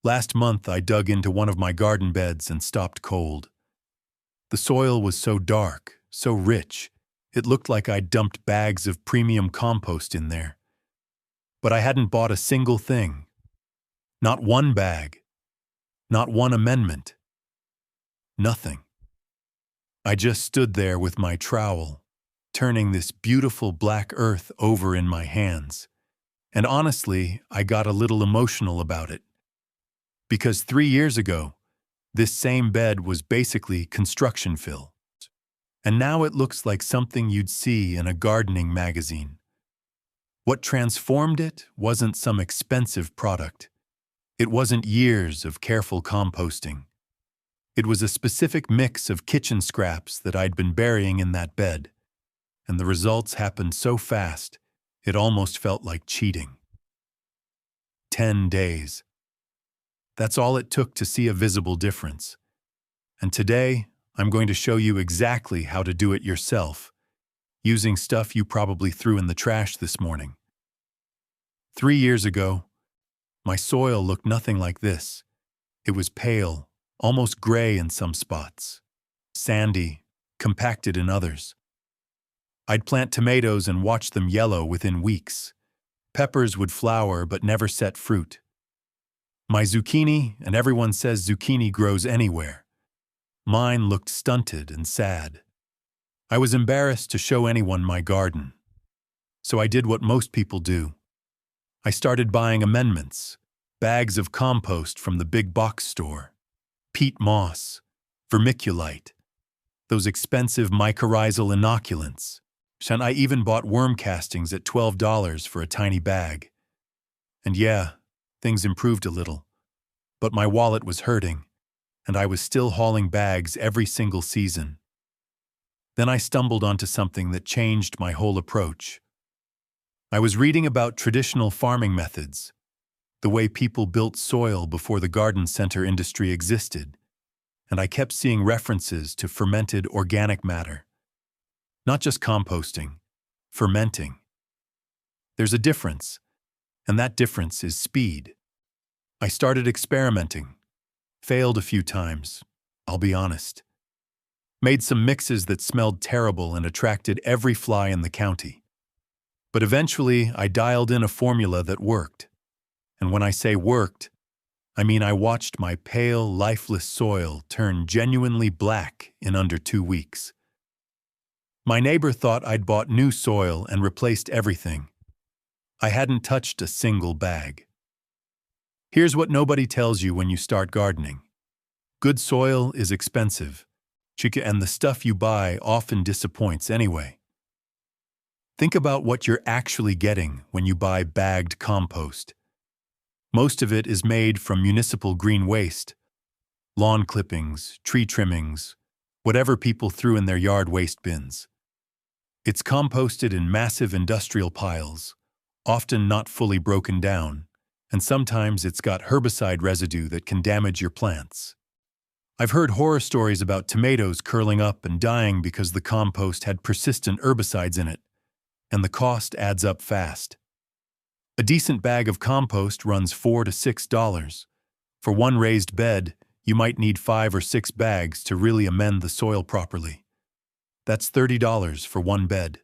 Last month, I dug into one of my garden beds and stopped cold. The soil was so dark, so rich, it looked like I'd dumped bags of premium compost in there. But I hadn't bought a single thing. Not one bag. Not one amendment. Nothing. I just stood there with my trowel, turning this beautiful black earth over in my hands. And honestly, I got a little emotional about it. Because 3 years ago, this same bed was basically construction fill. And now it looks like something you'd see in a gardening magazine. What transformed it wasn't some expensive product. It wasn't years of careful composting. It was a specific mix of kitchen scraps that I'd been burying in that bed. And the results happened so fast, it almost felt like cheating. 10 days. That's all it took to see a visible difference. And today, I'm going to show you exactly how to do it yourself, using stuff you probably threw in the trash this morning. 3 years ago, my soil looked nothing like this. It was pale, almost gray in some spots, sandy, compacted in others. I'd plant tomatoes and watch them yellow within weeks. Peppers would flower but never set fruit. My zucchini, and everyone says zucchini grows anywhere. Mine looked stunted and sad. I was embarrassed to show anyone my garden. So I did what most people do. I started buying amendments, bags of compost from the big box store, peat moss, vermiculite, those expensive mycorrhizal inoculants, and I even bought worm castings at $12 for a tiny bag. And yeah, things improved a little, but my wallet was hurting, and I was still hauling bags every single season. Then I stumbled onto something that changed my whole approach. I was reading about traditional farming methods, the way people built soil before the garden center industry existed, and I kept seeing references to fermented organic matter. Not just composting, fermenting. There's a difference, and that difference is speed. I started experimenting, failed a few times, I'll be honest. Made some mixes that smelled terrible and attracted every fly in the county. But eventually, I dialed in a formula that worked. And when I say worked, I mean I watched my pale, lifeless soil turn genuinely black in under 2 weeks. My neighbor thought I'd bought new soil and replaced everything. I hadn't touched a single bag. Here's what nobody tells you when you start gardening. Good soil is expensive, and the stuff you buy often disappoints anyway. Think about what you're actually getting when you buy bagged compost. Most of it is made from municipal green waste, lawn clippings, tree trimmings, whatever people threw in their yard waste bins. It's composted in massive industrial piles, often not fully broken down, and sometimes it's got herbicide residue that can damage your plants. I've heard horror stories about tomatoes curling up and dying because the compost had persistent herbicides in it, and the cost adds up fast. A decent bag of compost runs $4 to $6. For one raised bed, you might need 5 or 6 bags to really amend the soil properly. That's $30 for one bed.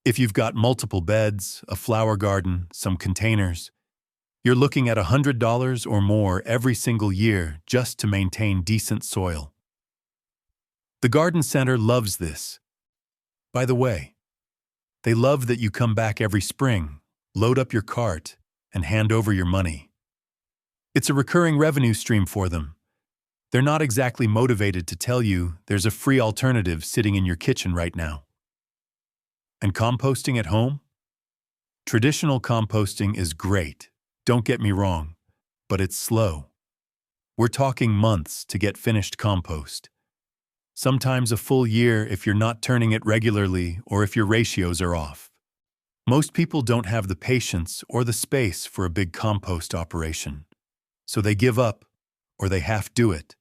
If you've got multiple beds, a flower garden, some containers, you're looking at $100 or more every single year just to maintain decent soil. The garden center loves this. By the way, they love that you come back every spring, load up your cart, and hand over your money. It's a recurring revenue stream for them. They're not exactly motivated to tell you there's a free alternative sitting in your kitchen right now. And composting at home? Traditional composting is great, don't get me wrong, but it's slow. We're talking months to get finished compost. Sometimes a full year if you're not turning it regularly or if your ratios are off. Most people don't have the patience or the space for a big compost operation, so they give up, or they half-do it,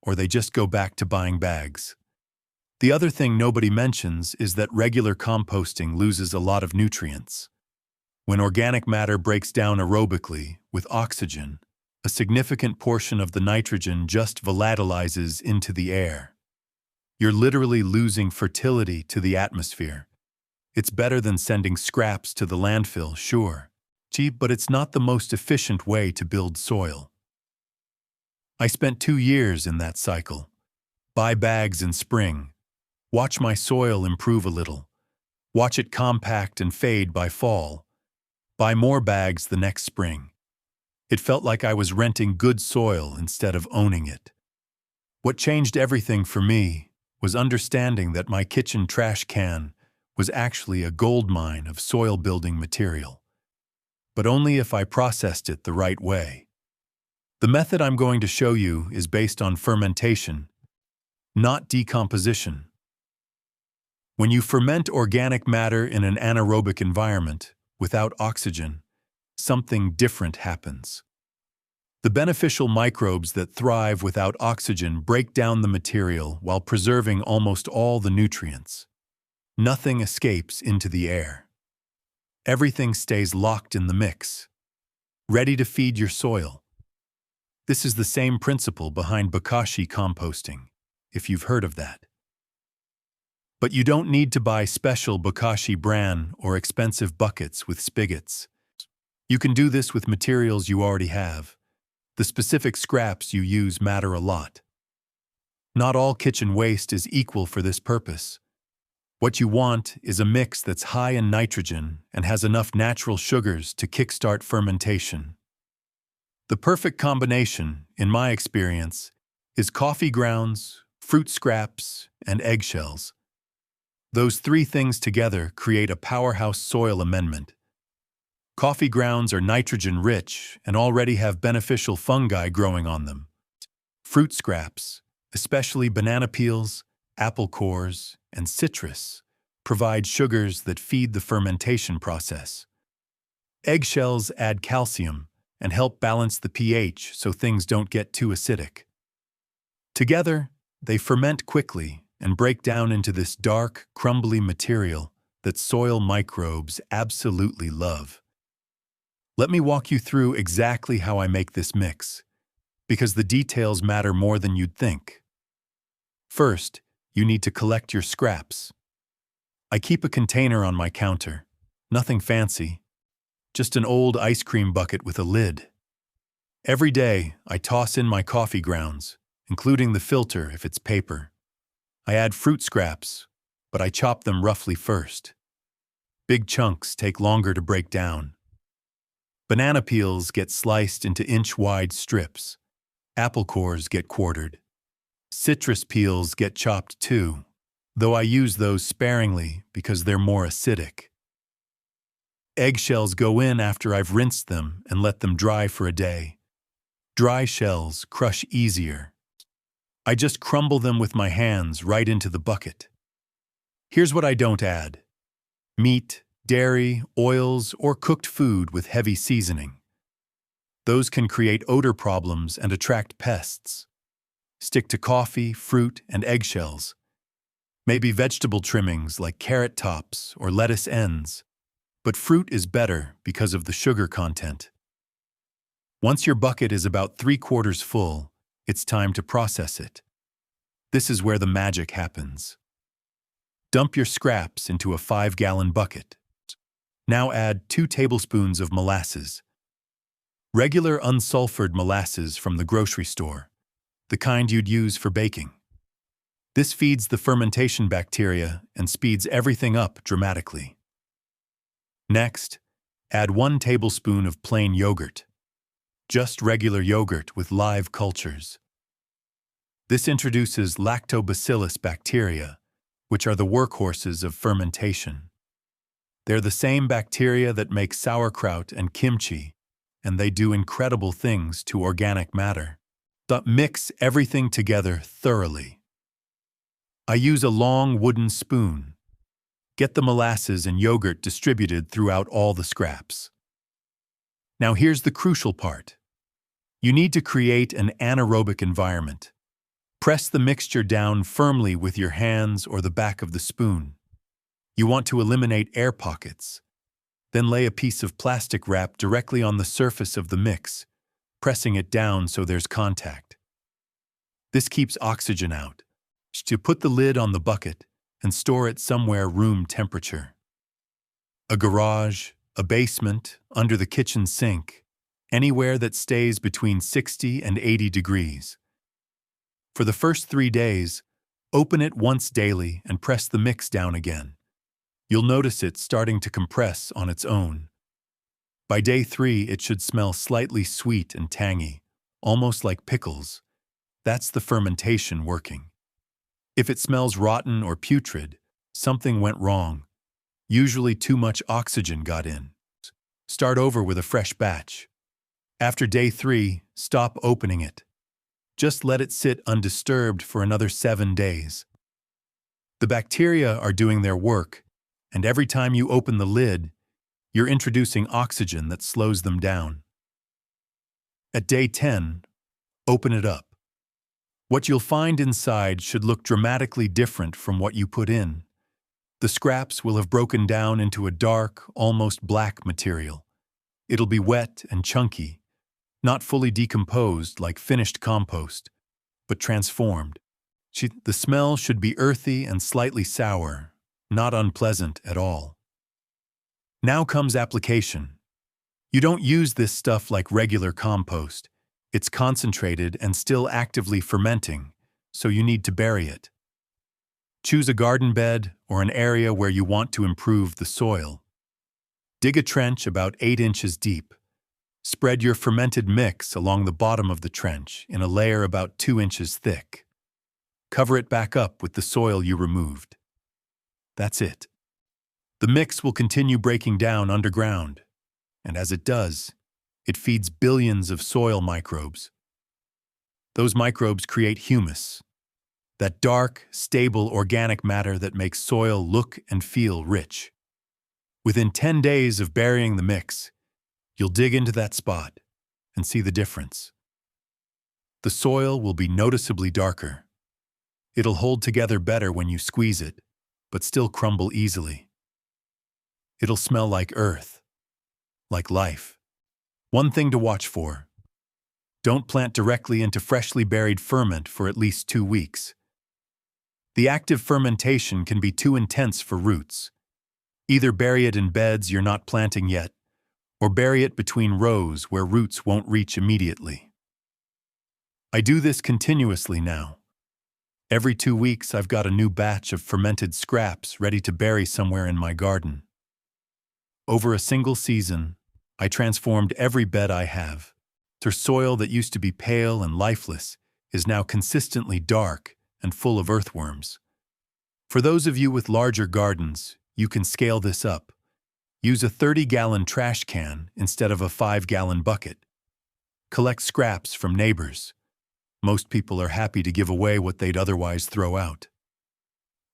or they just go back to buying bags. The other thing nobody mentions is that regular composting loses a lot of nutrients. When organic matter breaks down aerobically with oxygen, A significant portion of the nitrogen just volatilizes into the air. You're literally losing fertility to the atmosphere. It's better than sending scraps to the landfill, sure. Gee, but it's not the most efficient way to build soil. I spent 2 years in that cycle. Buy bags in spring. Watch my soil improve a little. Watch it compact and fade by fall. Buy more bags the next spring. It felt like I was renting good soil instead of owning it. What changed everything for me was understanding that my kitchen trash can was actually a goldmine of soil-building material. But only if I processed it the right way. The method I'm going to show you is based on fermentation, not decomposition. When you ferment organic matter in an anaerobic environment, without oxygen, something different happens. The beneficial microbes that thrive without oxygen break down the material while preserving almost all the nutrients. Nothing escapes into the air. Everything stays locked in the mix, ready to feed your soil. This is the same principle behind bokashi composting, if you've heard of that. But you don't need to buy special bokashi bran or expensive buckets with spigots. You can do this with materials you already have. The specific scraps you use matter a lot. Not all kitchen waste is equal for this purpose. What you want is a mix that's high in nitrogen and has enough natural sugars to kickstart fermentation. The perfect combination, in my experience, is coffee grounds, fruit scraps, and eggshells. Those 3 things together create a powerhouse soil amendment. Coffee grounds are nitrogen-rich and already have beneficial fungi growing on them. Fruit scraps, especially banana peels, apple cores, and citrus, provide sugars that feed the fermentation process. Eggshells add calcium and help balance the pH so things don't get too acidic. Together, they ferment quickly and break down into this dark, crumbly material that soil microbes absolutely love. Let me walk you through exactly how I make this mix, because the details matter more than you'd think. First, you need to collect your scraps. I keep a container on my counter, nothing fancy, just an old ice cream bucket with a lid. Every day, I toss in my coffee grounds, including the filter if it's paper. I add fruit scraps, but I chop them roughly first. Big chunks take longer to break down. Banana peels get sliced into inch-wide strips. Apple cores get quartered. Citrus peels get chopped too, though I use those sparingly because they're more acidic. Eggshells go in after I've rinsed them and let them dry for a day. Dry shells crush easier. I just crumble them with my hands right into the bucket. Here's what I don't add: meat, dairy, oils, or cooked food with heavy seasoning. Those can create odor problems and attract pests. Stick to coffee, fruit, and eggshells. Maybe vegetable trimmings like carrot tops or lettuce ends. But fruit is better because of the sugar content. Once your bucket is about 3/4 full, it's time to process it. This is where the magic happens. Dump your scraps into a 5-gallon bucket. Now add 2 tablespoons of molasses. Regular unsulfured molasses from the grocery store, the kind you'd use for baking. This feeds the fermentation bacteria and speeds everything up dramatically. Next, add 1 tablespoon of plain yogurt. Just regular yogurt with live cultures. This introduces lactobacillus bacteria, which are the workhorses of fermentation. They're the same bacteria that make sauerkraut and kimchi, and they do incredible things to organic matter. But mix everything together thoroughly. I use a long wooden spoon. Get the molasses and yogurt distributed throughout all the scraps. Now here's the crucial part. You need to create an anaerobic environment. Press the mixture down firmly with your hands or the back of the spoon. You want to eliminate air pockets. Then lay a piece of plastic wrap directly on the surface of the mix, pressing it down so there's contact. This keeps oxygen out. To put the lid on the bucket and store it somewhere room temperature. A garage, a basement, under the kitchen sink, anywhere that stays between 60 and 80 degrees. For the first 3 days, open it once daily and press the mix down again. You'll notice it starting to compress on its own. By day 3, it should smell slightly sweet and tangy, almost like pickles. That's the fermentation working. If it smells rotten or putrid, something went wrong. Usually too much oxygen got in. Start over with a fresh batch. After day 3, stop opening it. Just let it sit undisturbed for another 7 days. The bacteria are doing their work, and every time you open the lid, you're introducing oxygen that slows them down. At day 10, open it up. What you'll find inside should look dramatically different from what you put in. The scraps will have broken down into a dark, almost black material. It'll be wet and chunky, not fully decomposed like finished compost, but transformed. The smell should be earthy and slightly sour, not unpleasant at all. Now comes application. You don't use this stuff like regular compost. It's concentrated and still actively fermenting, so you need to bury it. Choose a garden bed or an area where you want to improve the soil. Dig a trench about 8 inches deep. Spread your fermented mix along the bottom of the trench in a layer about 2 inches thick. Cover it back up with the soil you removed. That's it. The mix will continue breaking down underground, and as it does, it feeds billions of soil microbes. Those microbes create humus, that dark, stable organic matter that makes soil look and feel rich. Within 10 days of burying the mix, you'll dig into that spot and see the difference. The soil will be noticeably darker. It'll hold together better when you squeeze it, but still crumble easily. It'll smell like earth, like life. One thing to watch for: don't plant directly into freshly buried ferment for at least 2 weeks. The active fermentation can be too intense for roots. Either bury it in beds you're not planting yet, or bury it between rows where roots won't reach immediately. I do this continuously now. Every 2 weeks I've got a new batch of fermented scraps ready to bury somewhere in my garden. Over a single season, I transformed every bed I have. Their soil that used to be pale and lifeless is now consistently dark and full of earthworms. For those of you with larger gardens, you can scale this up. Use a 30-gallon trash can instead of a 5-gallon bucket. Collect scraps from neighbors. Most people are happy to give away what they'd otherwise throw out.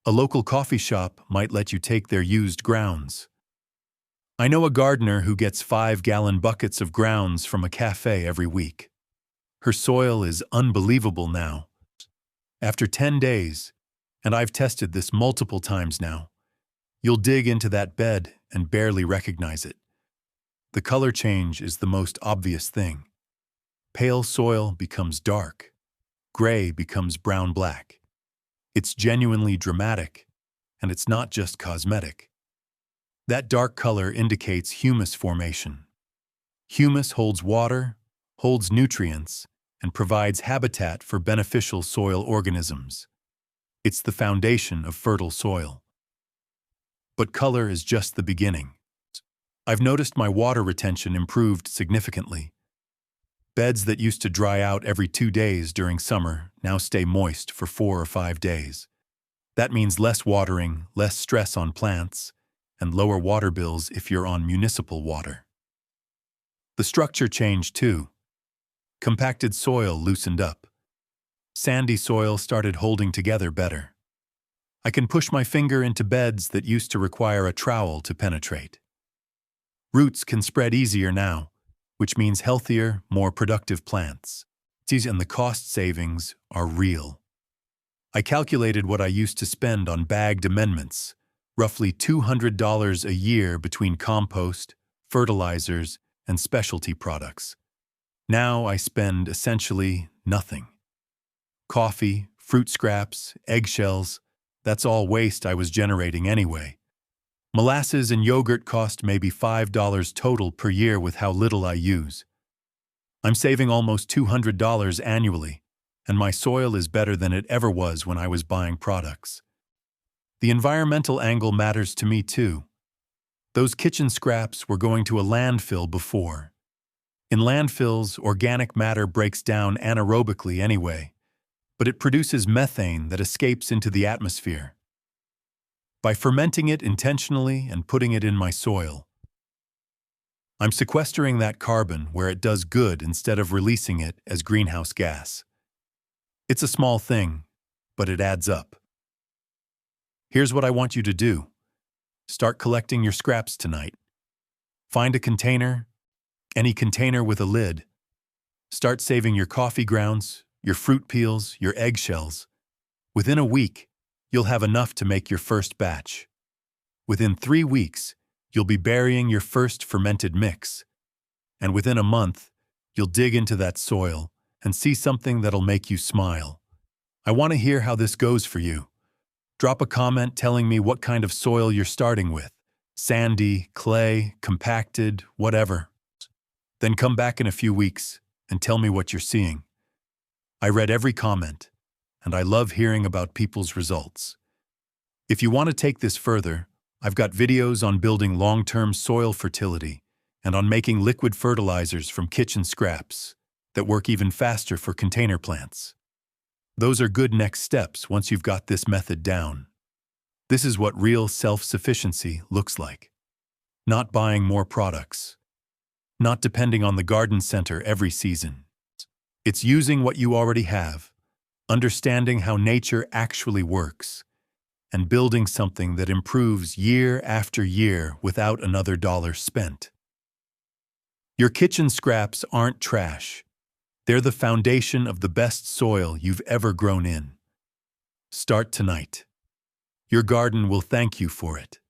A local coffee shop might let you take their used grounds. I know a gardener who gets 5-gallon buckets of grounds from a cafe every week. Her soil is unbelievable now. After 10 days, and I've tested this multiple times now, you'll dig into that bed and barely recognize it. The color change is the most obvious thing. Pale soil becomes dark. Gray becomes brown-black. It's genuinely dramatic, and it's not just cosmetic. That dark color indicates humus formation. Humus holds water, holds nutrients, and provides habitat for beneficial soil organisms. It's the foundation of fertile soil. But color is just the beginning. I've noticed my water retention improved significantly. Beds that used to dry out every 2 days during summer now stay moist for 4 or 5 days. That means less watering, less stress on plants, and lower water bills if you're on municipal water. The structure changed too. Compacted soil loosened up. Sandy soil started holding together better. I can push my finger into beds that used to require a trowel to penetrate. Roots can spread easier now, which means healthier, more productive plants. And the cost savings are real. I calculated what I used to spend on bagged amendments, roughly $200 a year between compost, fertilizers, and specialty products. Now I spend essentially nothing. Coffee, fruit scraps, eggshells, that's all waste I was generating anyway. Molasses and yogurt cost maybe $5 total per year with how little I use. I'm saving almost $200 annually, and my soil is better than it ever was when I was buying products. The environmental angle matters to me too. Those kitchen scraps were going to a landfill before. In landfills, organic matter breaks down anaerobically anyway, but it produces methane that escapes into the atmosphere. By fermenting it intentionally and putting it in my soil, I'm sequestering that carbon where it does good instead of releasing it as greenhouse gas. It's a small thing, but it adds up. Here's what I want you to do. Start collecting your scraps tonight. Find a container, any container with a lid. Start saving your coffee grounds, your fruit peels, your eggshells. Within a week, you'll have enough to make your first batch. Within 3 weeks, you'll be burying your first fermented mix. And within a month, you'll dig into that soil and see something that'll make you smile. I want to hear how this goes for you. Drop a comment telling me what kind of soil you're starting with. Sandy, clay, compacted, whatever. Then come back in a few weeks and tell me what you're seeing. I read every comment, and I love hearing about people's results. If you want to take this further, I've got videos on building long-term soil fertility and on making liquid fertilizers from kitchen scraps that work even faster for container plants. Those are good next steps once you've got this method down. This is what real self-sufficiency looks like. Not buying more products. Not depending on the garden center every season. It's using what you already have, understanding how nature actually works, and building something that improves year after year without another dollar spent. Your kitchen scraps aren't trash. They're the foundation of the best soil you've ever grown in. Start tonight. Your garden will thank you for it.